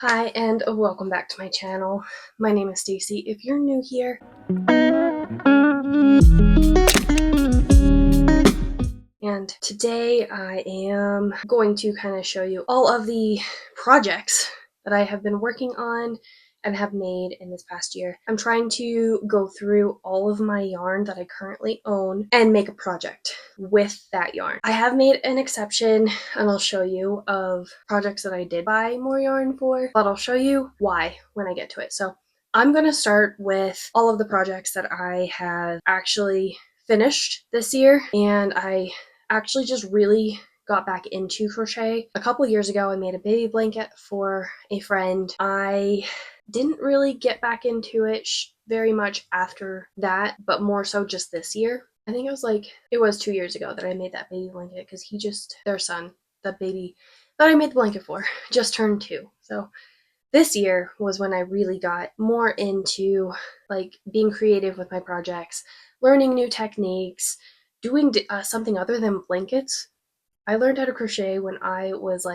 Hi and welcome back to my channel. My name is Stacy. If you're new here, and today I am going to kind of show you all of the projects that I have been working on and have made in this past year. I'm trying to go through all of my yarn that I currently own and make a project with that yarn. I have made an exception, and I'll show you, of projects that I did buy more yarn for, but I'll show you why when I get to it. So I'm going to start with all of the projects that I have actually finished this year, and I actually just really got back into crochet. A couple years ago, I made a baby blanket for a friend. I didn't really get back into it very much after that, but more so just this year. I think it was 2 years ago that I made that baby blanket because their son, the baby that I made the blanket for, just turned 2. So this year was when I really got more into being creative with my projects, learning new techniques, doing something other than blankets. I learned how to crochet when I was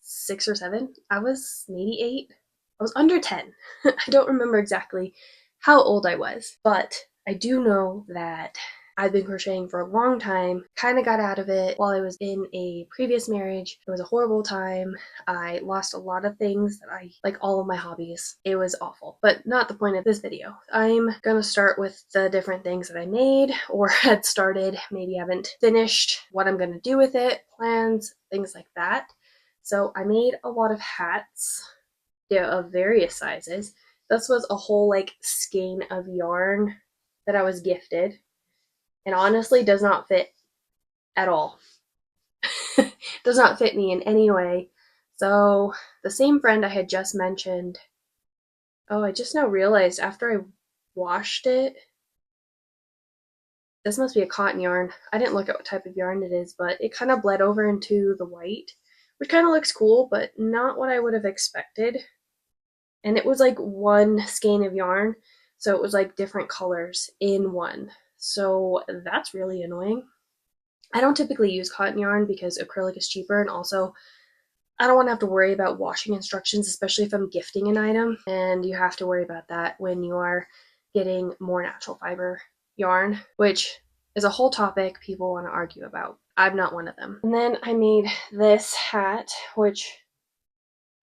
6 or 7. I was maybe 8. I was under 10. I don't remember exactly how old I was, but I do know that I've been crocheting for a long time. Kind of got out of it while I was in a previous marriage. It was a horrible time. I lost a lot of things that all of my hobbies. It was awful, but not the point of this video. I'm gonna start with the different things that I made or had started, maybe haven't finished, what I'm gonna do with it, plans, things like that. So I made a lot of hats, of various sizes. This was a whole skein of yarn that I was gifted, and honestly does not fit at all. Does not fit me in any way. So the same friend I had just mentioned, oh, I just now realized after I washed it, this must be a cotton yarn. I didn't look at what type of yarn it is, but it kind of bled over into the white, which kind of looks cool, but not what I would have expected. And it was one skein of yarn, so it was different colors in one. So that's really annoying. I don't typically use cotton yarn because acrylic is cheaper, and also I don't want to have to worry about washing instructions, especially if I'm gifting an item, and you have to worry about that when you are getting more natural fiber yarn, which is a whole topic people want to argue about. I'm not one of them. And then I made this hat, which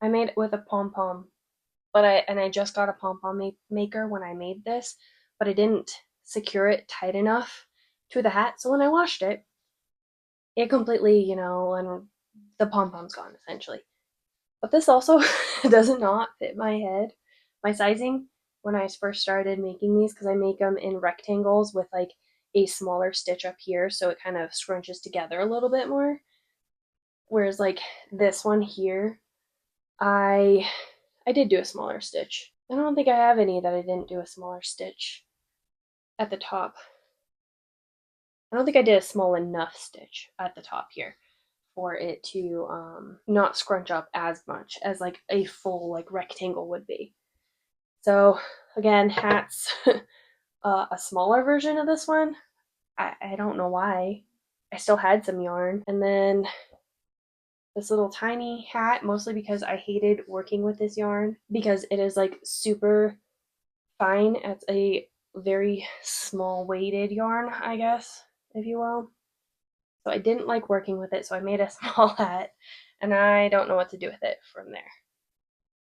I made with a pom-pom, but I just got a pom-pom maker when I made this, but I didn't secure it tight enough to the hat, so when I washed it, it completely, and the pom-pom's gone essentially. But this also does not fit my head, my sizing, when I first started making these, because I make them in rectangles with a smaller stitch up here, so it kind of scrunches together a little bit more. Whereas this one here, I did do a smaller stitch. I don't think I have any that I didn't do a smaller stitch at the top. I don't think I did a small enough stitch at the top here for it to not scrunch up as much as a full rectangle would be. So again, hats, a smaller version of this one. I don't know why. I still had some yarn. And then this little tiny hat, mostly because I hated working with this yarn because it is super fine. It's a very small weighted yarn, I guess, if you will. So I didn't like working with it, so I made a small hat, and I don't know what to do with it from there.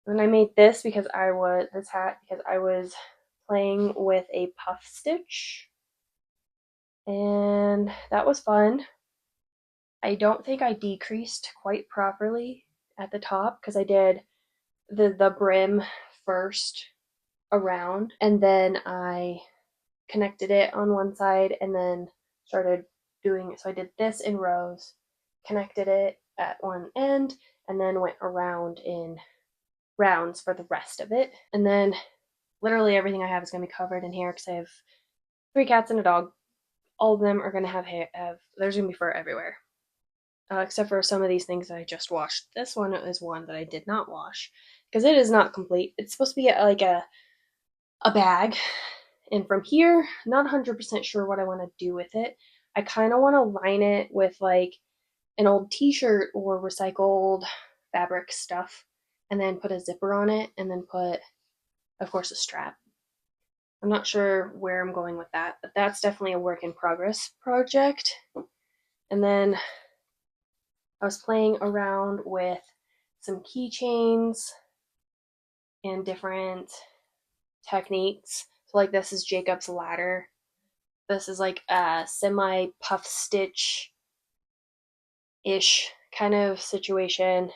And I made this hat because I was playing with a puff stitch, and that was fun. I don't think I decreased quite properly at the top because I did the brim first around, and then I connected it on one side and then started doing it. So I did this in rows, connected it at one end, and then went around in rounds for the rest of it. And then literally everything I have is going to be covered in hair because I have 3 cats and a dog. All of them are going to have hair. There's going to be fur everywhere. Except for some of these things that I just washed. This one is one that I did not wash because it is not complete. It's supposed to be a bag, and from here, not 100% sure what I want to do with it. I kind of want to line it with an old t-shirt or recycled fabric stuff and then put a zipper on it, and then put, of course, a strap. I'm not sure where I'm going with that, but that's definitely a work in progress project. And then I was playing around with some keychains and different techniques. So like this is Jacob's ladder. This is like a semi puff stitch ish kind of situation.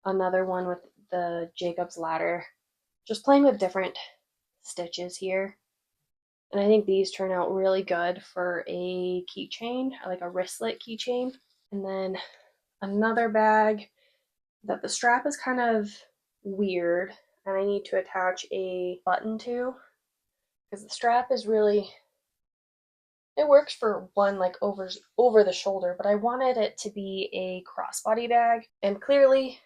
Another one with the Jacob's ladder. Just playing with different stitches here. And I think these turn out really good for a keychain, like a wristlet keychain. And then another bag that the strap is kind of weird and I need to attach a button to, because the strap is really, it works for one like over the shoulder, but I wanted it to be a crossbody bag and clearly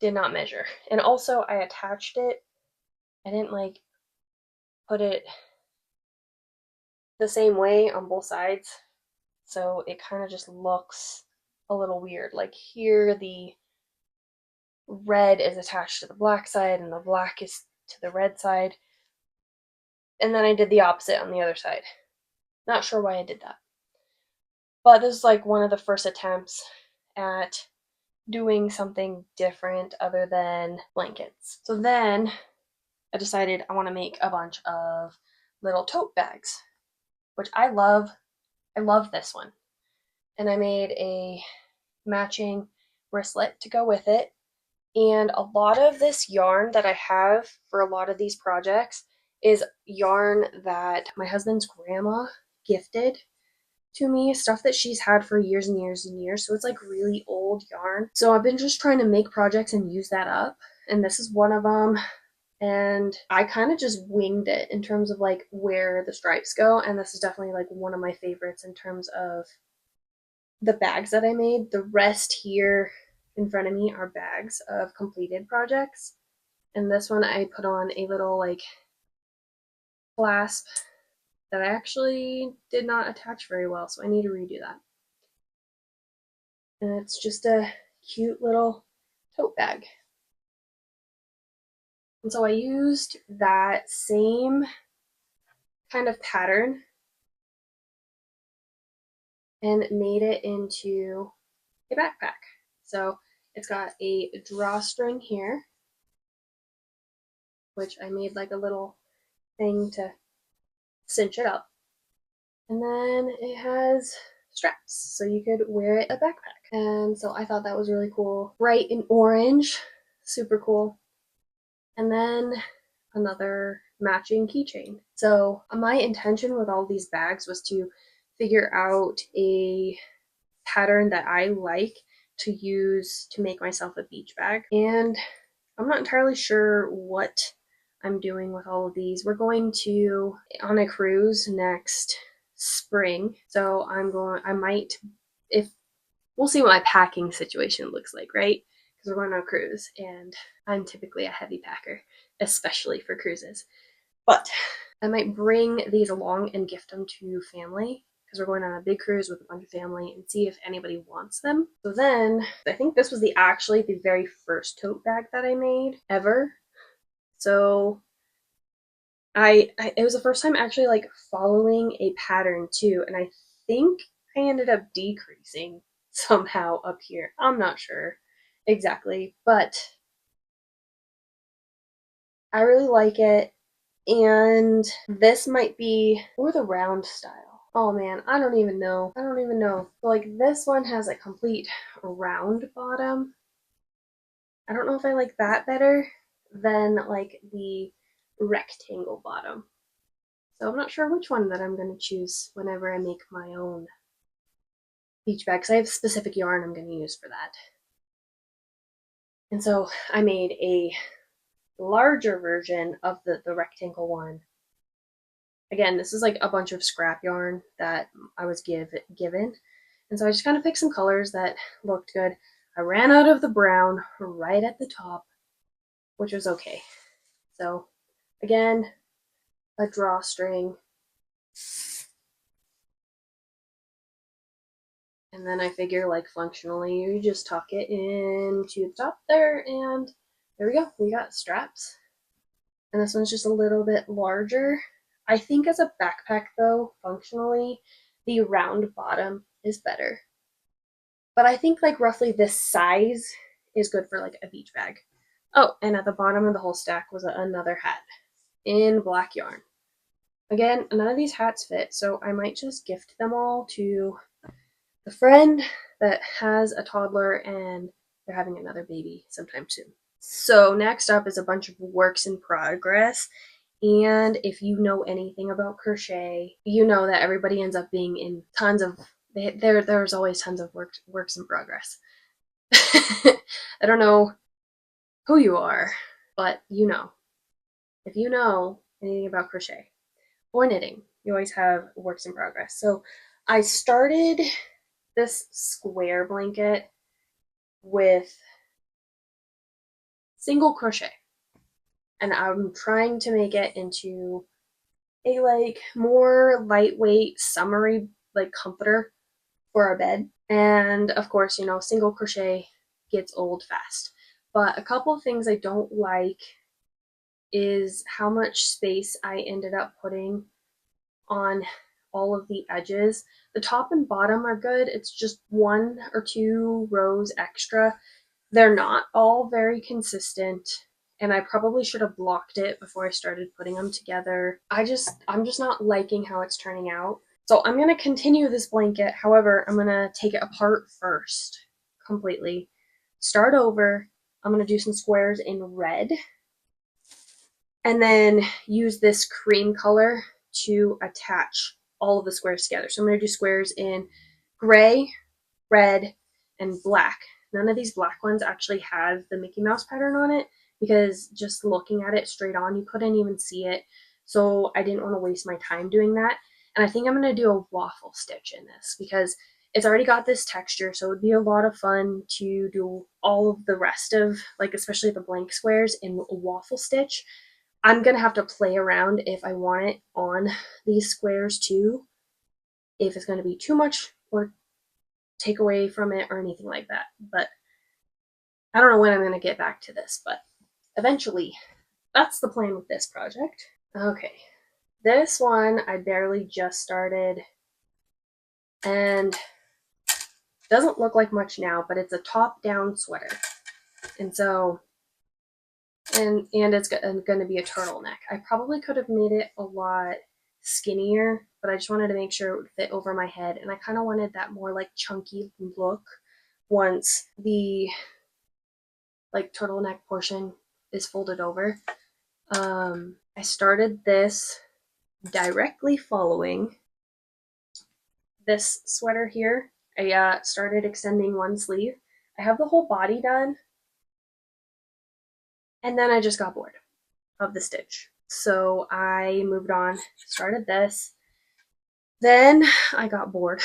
did not measure. And also I attached it, I didn't like put it the same way on both sides, so it kind of just looks a little weird. Like here the red is attached to the black side and the black is to the red side, and then I did the opposite on the other side. Not sure why I did that, but this is like one of the first attempts at doing something different other than blankets. So then I decided I want to make a bunch of little tote bags, which I love. I love this one. And I made a matching wristlet to go with it. And a lot of this yarn that I have for a lot of these projects is yarn that my husband's grandma gifted to me, stuff that she's had for years and years and years. So it's like really old yarn. So I've been just trying to make projects and use that up. And this is one of them. And I kind of just winged it in terms of like where the stripes go. And this is definitely like one of my favorites in terms of the bags that I made. The rest here in front of me are bags of completed projects. And this one I put on a little like clasp that I actually did not attach very well, so I need to redo that. And it's just a cute little tote bag. And so I used that same kind of pattern and made it into a backpack. So it's got a drawstring here, which I made like a little thing to cinch it up. And then it has straps, so you could wear it a backpack. And so I thought that was really cool. Bright in orange, super cool. And then another matching keychain. So my intention with all these bags was to figure out a pattern that I like to use to make myself a beach bag. And I'm not entirely sure what I'm doing with all of these. We're going to on a cruise next spring. So I might, if we'll see what my packing situation looks like, right? Because we're going on a cruise and I'm typically a heavy packer, especially for cruises. But I might bring these along and gift them to family because we're going on a big cruise with a bunch of family and see if anybody wants them. So then I think this was actually the very first tote bag that I made ever. So it was the first time actually like following a pattern too, and I think I ended up decreasing somehow up here. I'm not sure exactly, but I really like it. And this might be, or the round style. Oh man, I don't even know. I don't even know. So like this one has a complete round bottom. I don't know if I like that better than like the rectangle bottom. So I'm not sure which one that I'm going to choose whenever I make my own beach bag, because I have specific yarn I'm going to use for that. And so I made a larger version of the rectangle one. Again, this is like a bunch of scrap yarn that I was given. And so I just kind of picked some colors that looked good. I ran out of the brown right at the top, which was okay. So again, a drawstring. And then I figure like functionally, you just tuck it into the top there and there we go. We got straps. And this one's just a little bit larger. I think as a backpack though, functionally, the round bottom is better. But I think like roughly this size is good for like a beach bag. Oh, and at the bottom of the whole stack was another hat in black yarn. Again, none of these hats fit, so I might just gift them all to the friend that has a toddler and they're having another baby sometime soon. So next up is a bunch of works in progress. And if you know anything about crochet, you know that everybody ends up being in tons of there's always tons of works in progress. I don't know who you are, but you know. If you know anything about crochet or knitting, you always have works in progress. So I started this square blanket with single crochet, and I'm trying to make it into a like more lightweight summery like comforter for our bed. And of course, you know, single crochet gets old fast. But a couple of things I don't like is how much space I ended up putting on all of the edges. The top and bottom are good. It's just 1 or 2 rows extra. They're not all very consistent, and I probably should have blocked it before I started putting them together. I'm just not liking how it's turning out. So I'm going to continue this blanket. However, I'm going to take it apart first completely. Start over. I'm going to do some squares in red and then use this cream color to attach all of the squares together. So I'm going to do squares in gray, red, and black. None of these black ones actually have the Mickey Mouse pattern on it because just looking at it straight on, you couldn't even see it. So I didn't want to waste my time doing that. And I think I'm going to do a waffle stitch in this because it's already got this texture. So it would be a lot of fun to do all of the rest of, like, especially the blank squares in a waffle stitch. I'm going to have to play around if I want it on these squares too, if it's going to be too much or take away from it or anything like that. But I don't know when I'm going to get back to this, but eventually that's the plan with this project. Okay, this one I barely just started and doesn't look like much now, but it's a top-down sweater. And so and it's going to be a turtleneck. I probably could have made it a lot skinnier, but I just wanted to make sure it would fit over my head, and I kind of wanted that more like chunky look once the like turtleneck portion is folded over. I started this directly following this sweater here. I started extending one sleeve. I have the whole body done, and then I just got bored of the stitch. So I moved on, started this. Then I got bored,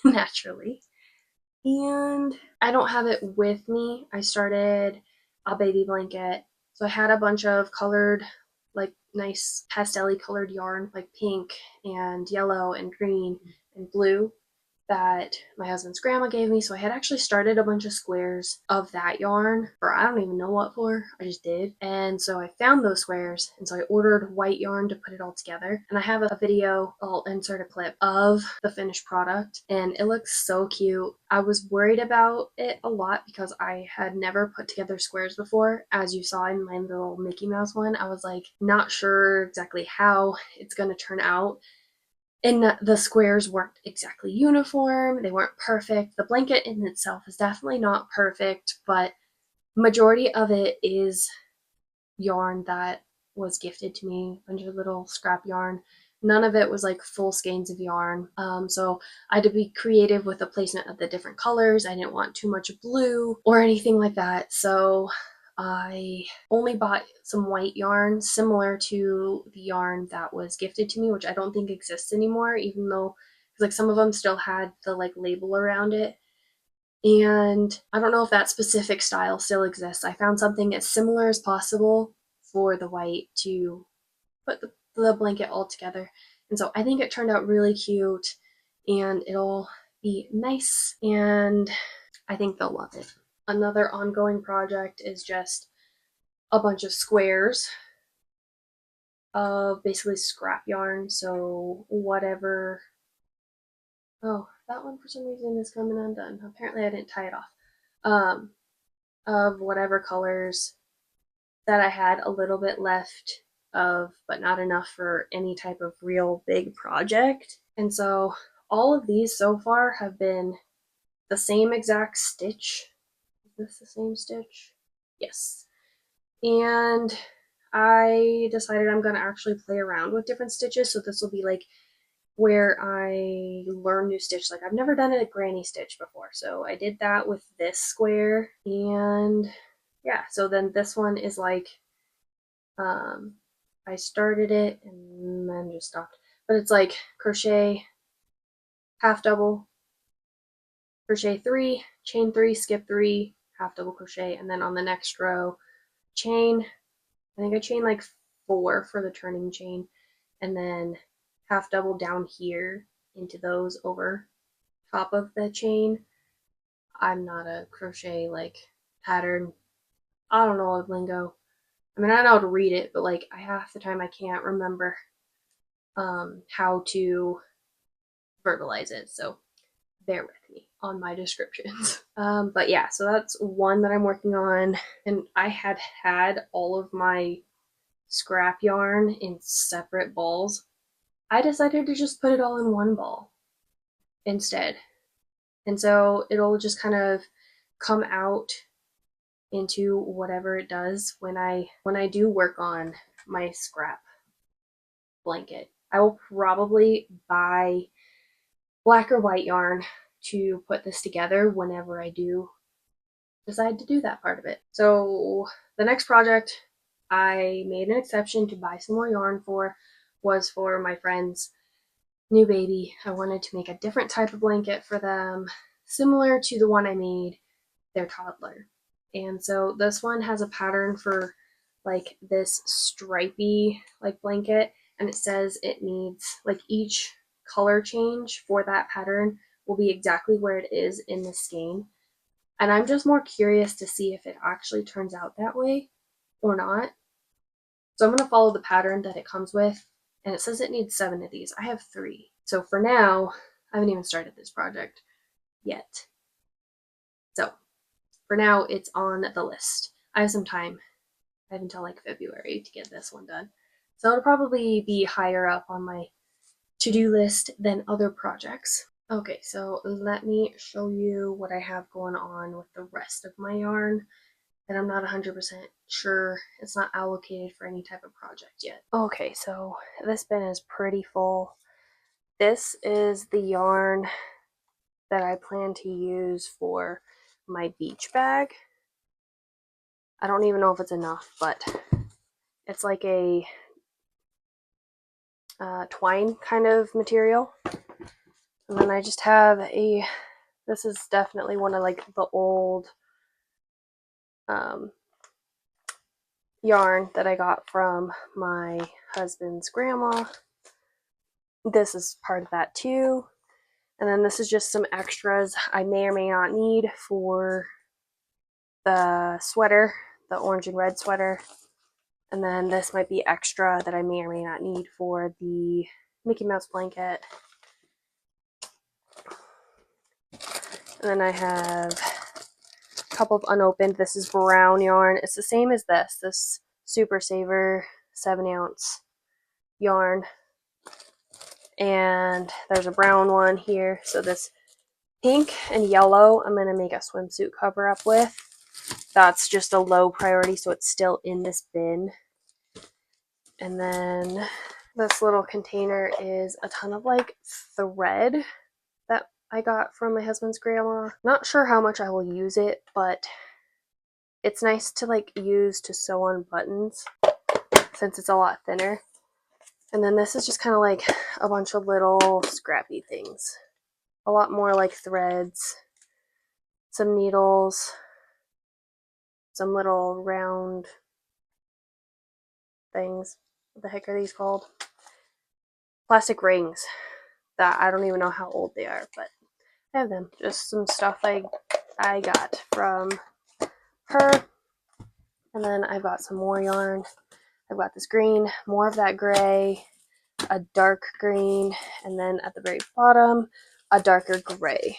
naturally. And I don't have it with me. I started a baby blanket. So I had a bunch of colored, like nice pastel-y colored yarn, like pink and yellow and green and blue that my husband's grandma gave me. So I had actually started a bunch of squares of that yarn for I don't even know what for. I just did. And so I found those squares. And so I ordered white yarn to put it all together. And I have a video, I'll insert a clip of the finished product. And it looks so cute. I was worried about it a lot because I had never put together squares before. As you saw in my little Mickey Mouse one, I was like not sure exactly how it's going to turn out. And the squares weren't exactly uniform. They weren't perfect. The blanket in itself is definitely not perfect, but majority of it is yarn that was gifted to me, a bunch of little scrap yarn. None of it was like full skeins of yarn. So I had to be creative with the placement of the different colors. I didn't want too much blue or anything like that. So I only bought some white yarn similar to the yarn that was gifted to me, which I don't think exists anymore, even though like some of them still had the like label around it. And I don't know if that specific style still exists. I found something as similar as possible for the white to put the blanket all together. And so I think it turned out really cute and it'll be nice and I think they'll love it. Another ongoing project is just a bunch of squares of basically scrap yarn. So whatever. Oh, that one for some reason is coming undone. Apparently I didn't tie it off. Of whatever colors that I had a little bit left of, but not enough for any type of real big project. And so all of these so far have been the same exact stitch. Is this the same stitch? Yes. And I decided I'm going to actually play around with different stitches. So this will be like where I learn new stitch. Like I've never done a granny stitch before. So I did that with this square. And yeah, so then this one is like, I started it and then just stopped. But it's like crochet, half double, crochet 3, chain 3, skip 3, half double crochet, and then on the next row, chain. I think I chain like 4 for the turning chain, and then half double down here into those over top of the chain. I'm not a crochet like pattern. I don't know lingo. I mean, I know how to read it, but like half the time I can't remember how to verbalize it. So bear with me on my descriptions. But yeah, so that's one that I'm working on. And I had all of my scrap yarn in separate balls. I decided to just put it all in one ball instead. And so it'll just kind of come out into whatever it does when I do work on my scrap blanket. I will probably buy black or white yarn to put this together whenever I do decide to do that part of it. So the next project I made an exception to buy some more yarn for was for my friend's new baby. I wanted to make a different type of blanket for them, similar to the one I made their toddler. And so this one has a pattern for like this stripy like blanket, and it says it needs like each color change for that pattern will be exactly where it is in the skein. And I'm just more curious to see if it actually turns out that way or not. So I'm going to follow the pattern that it comes with, and it says it needs 7 of these. I have 3. So for now, I haven't even started this project yet. So for now, it's on the list. I have some time. I have until like February to get this one done. So it'll probably be higher up on my to-do list than other projects. Okay, so let me show you what I have going on with the rest of my yarn. And I'm not 100% sure. It's not allocated for any type of project yet. Okay, so this bin is pretty full. This is the yarn that I plan to use for my beach bag. I don't even know if it's enough, but it's like a twine kind of material. And then I just have this is definitely one of like the old yarn that I got from my husband's grandma. This is part of that too. And then this is just some extras I may or may not need for the sweater, the orange and red sweater. And then this might be extra that I may or may not need for the Mickey Mouse blanket. And then I have a couple of unopened. This is brown yarn. It's the same as this Super Saver 7-ounce yarn. And there's a brown one here. So this pink and yellow I'm going to make a swimsuit cover up with. That's just a low priority, so it's still in this bin. And then this little container is a ton of like thread that I got from my husband's grandma. Not sure how much I will use it, but it's nice to like use to sew on buttons since it's a lot thinner. And then this is just kind of like a bunch of little scrappy things. A lot more like threads, some needles, some little round things. What the heck are these called? Plastic rings that I don't even know how old they are, but I have them. Just some stuff I got from her. And then I've got some more yarn. I've got this green, more of that gray, a dark green, and then at the very bottom, a darker gray.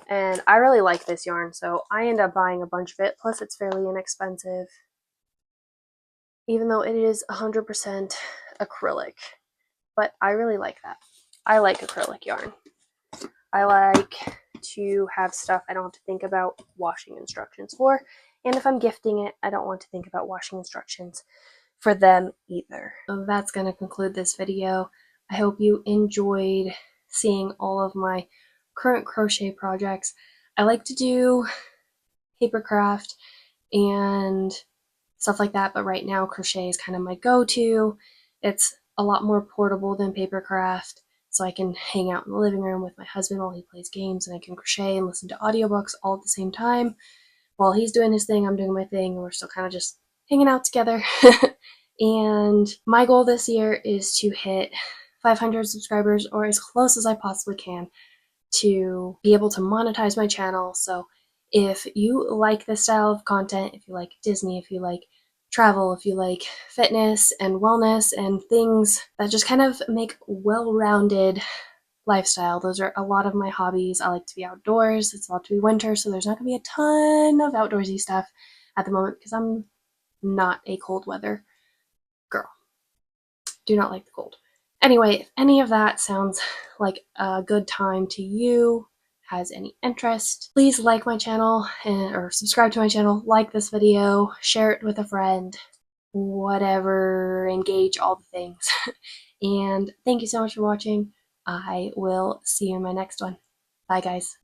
And I really like this yarn, so I end up buying a bunch of it, plus it's fairly inexpensive, even though it is 100% acrylic. But I really like that. I like acrylic yarn. I like to have stuff I don't have to think about washing instructions for, and if I'm gifting it, I don't want to think about washing instructions for them either. So that's going to conclude this video. I hope you enjoyed seeing all of my current crochet projects. I like to do paper craft and stuff like that, but right now crochet is kind of my go-to. It's a lot more portable than paper craft, so I can hang out in the living room with my husband while he plays games, and I can crochet and listen to audiobooks all at the same time. While he's doing his thing, I'm doing my thing, and we're still kind of just hanging out together. And my goal this year is to hit 500 subscribers, or as close as I possibly can, to be able to monetize my channel. So if you like this style of content, if you like Disney, if you like travel, if you like fitness and wellness and things that just kind of make well-rounded lifestyle, those are a lot of my hobbies. I like to be outdoors. It's about to be winter, so there's not going to be a ton of outdoorsy stuff at the moment because I'm not a cold weather girl. Do not like the cold. Anyway, if any of that sounds like a good time to you, has any interest, please like my channel or subscribe to my channel, like this video, share it with a friend, whatever, engage all the things. And thank you so much for watching. I will see you in my next one. Bye, guys.